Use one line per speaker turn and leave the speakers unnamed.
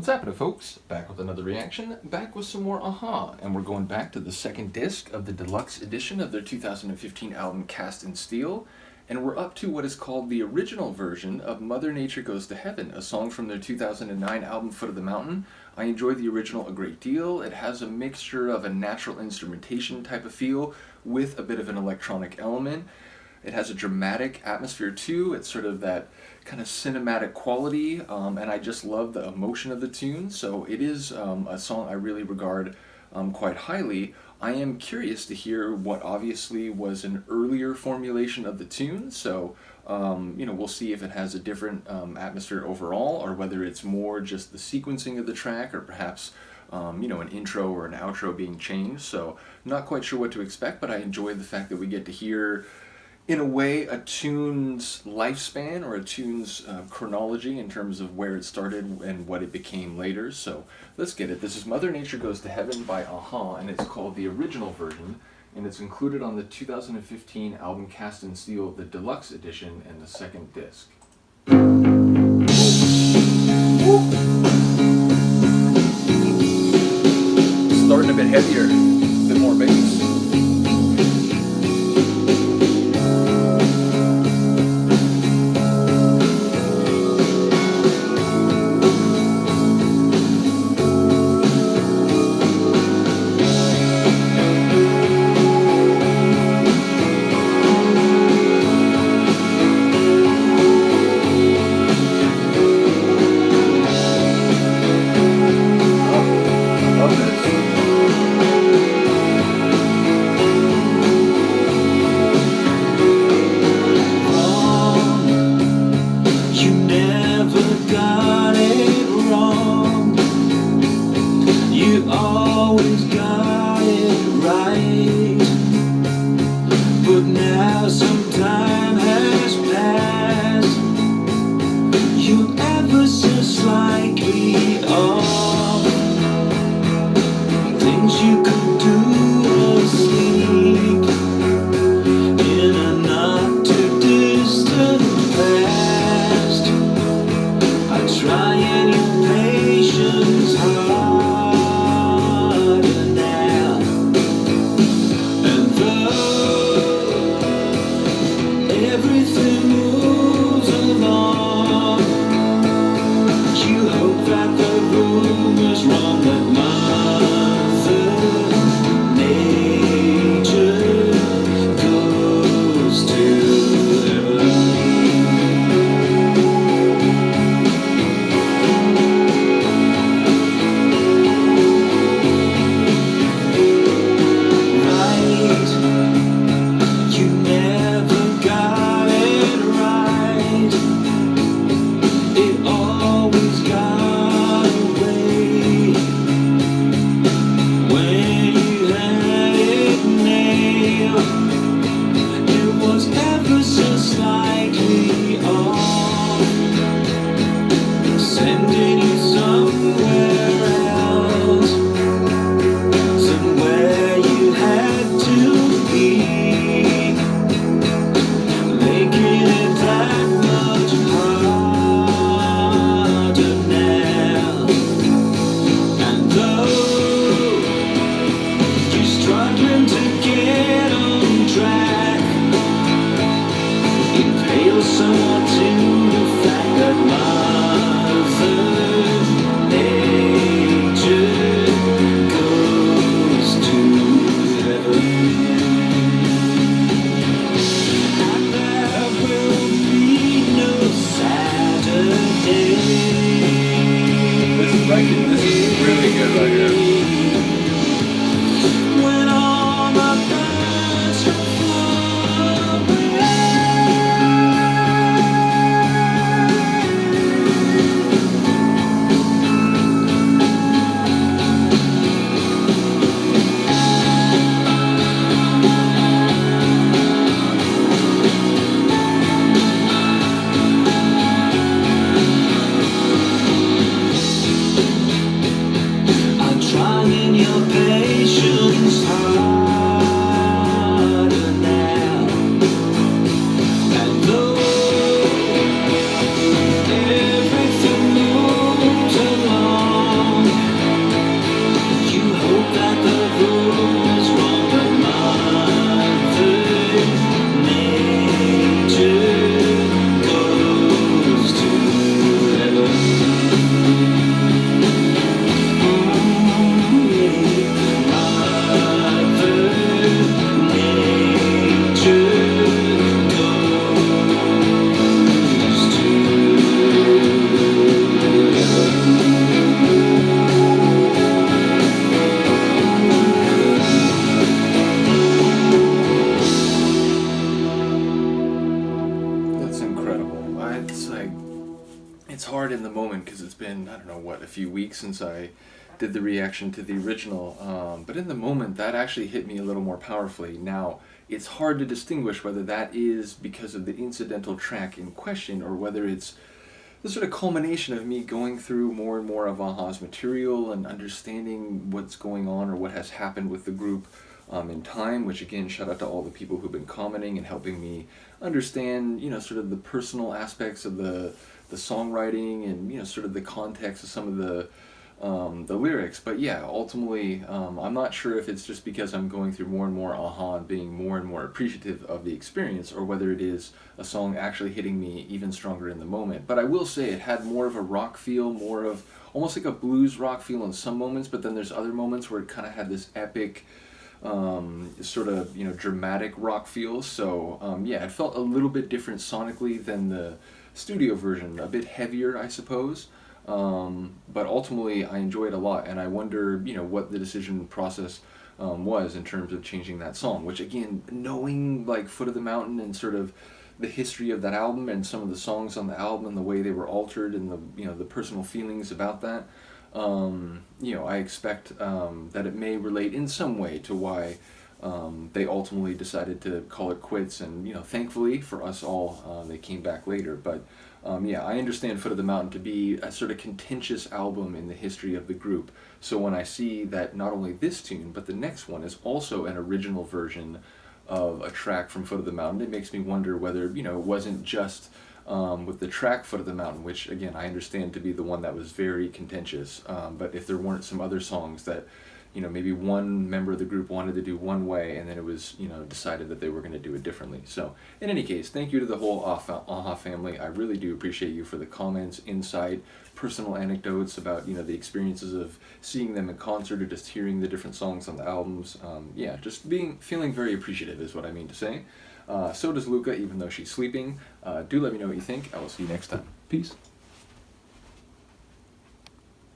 What's happening, folks? Back with another reaction, back with some more Aha, and we're going back to the second disc of the deluxe edition of their 2015 album Cast in Steel, and we're up to what is called the original version of Mother Nature Goes to Heaven, a song from their 2009 album Foot of the Mountain. I enjoy the original a great deal. It has a mixture of a natural instrumentation type of feel with a bit of an electronic element. It has a dramatic atmosphere too. It's sort of that kind of cinematic quality, and I just love the emotion of the tune. So it is a song I really regard quite highly. I am curious to hear what obviously was an earlier formulation of the tune. So we'll see if it has a different atmosphere overall, or whether it's more just the sequencing of the track, or perhaps an intro or an outro being changed. So not quite sure what to expect, but I enjoy the fact that we get to hear, in a way, a tune's lifespan, or a tune's chronology in terms of where it started and what it became later. So let's get it. This is Mother Nature Goes to Heaven by Aha, and it's called the original version, and it's included on the 2015 album Cast in Steel, the deluxe edition, and the second disc. Starting a bit heavier, a bit more bass.
But now some time has passed. You're ever so slightly off. Things you could do asleep in a not too distant past. I try and your patience harder now. And though everything moves along, you hope that the rumors wrong, that Mother Nature goes to heaven. Right, you never got it right. It always got away when you had it nailed. It was ever so slightly off, sending you somewhere else, somewhere you had to be, making it that much harder now. And though you're struggling to get on track, it pales somewhat to the fact that Mother Nature goes to heaven. And there will be no Saturday.
This is really good right here.
When all my plans are far away. I'm trying your patience harder now. And though everything moves along,
I don't know what, a few weeks since I did the reaction to the original, but in the moment that actually hit me a little more powerfully. Now, it's hard to distinguish whether that is because of the incidental track in question or whether it's the sort of culmination of me going through more and more of a-ha's material and understanding what's going on or what has happened with the group in time, which again, shout out to all the people who've been commenting and helping me understand, sort of the personal aspects of the songwriting and, sort of the context of some of the lyrics. But yeah, ultimately, I'm not sure if it's just because I'm going through more and more a-ha and being more and more appreciative of the experience, or whether it is a song actually hitting me even stronger in the moment. But I will say it had more of a rock feel, more of almost like a blues rock feel in some moments, but then there's other moments where it kind of had this epic, sort of, dramatic rock feel. So yeah, it felt a little bit different sonically than the studio version, a bit heavier, I suppose. But ultimately I enjoy it a lot, and I wonder, what the decision process was in terms of changing that song, which again, knowing like Foot of the Mountain and sort of the history of that album and some of the songs on the album and the way they were altered and the personal feelings about that, I expect that it may relate in some way to why they ultimately decided to call it quits, and thankfully for us all, they came back later. But yeah, I understand Foot of the Mountain to be a sort of contentious album in the history of the group. So when I see that not only this tune, but the next one is also an original version of a track from Foot of the Mountain, it makes me wonder whether, it wasn't just with the track Foot of the Mountain, which again, I understand to be the one that was very contentious, but if there weren't some other songs that, maybe one member of the group wanted to do one way, and then it was, decided that they were going to do it differently. So, in any case, thank you to the whole a-ha family. I really do appreciate you for the comments, insight, personal anecdotes about, the experiences of seeing them in concert or just hearing the different songs on the albums. Yeah, just feeling very appreciative is what I mean to say. So does Luca, even though she's sleeping. Do let me know what you think. I will see you next time. Peace.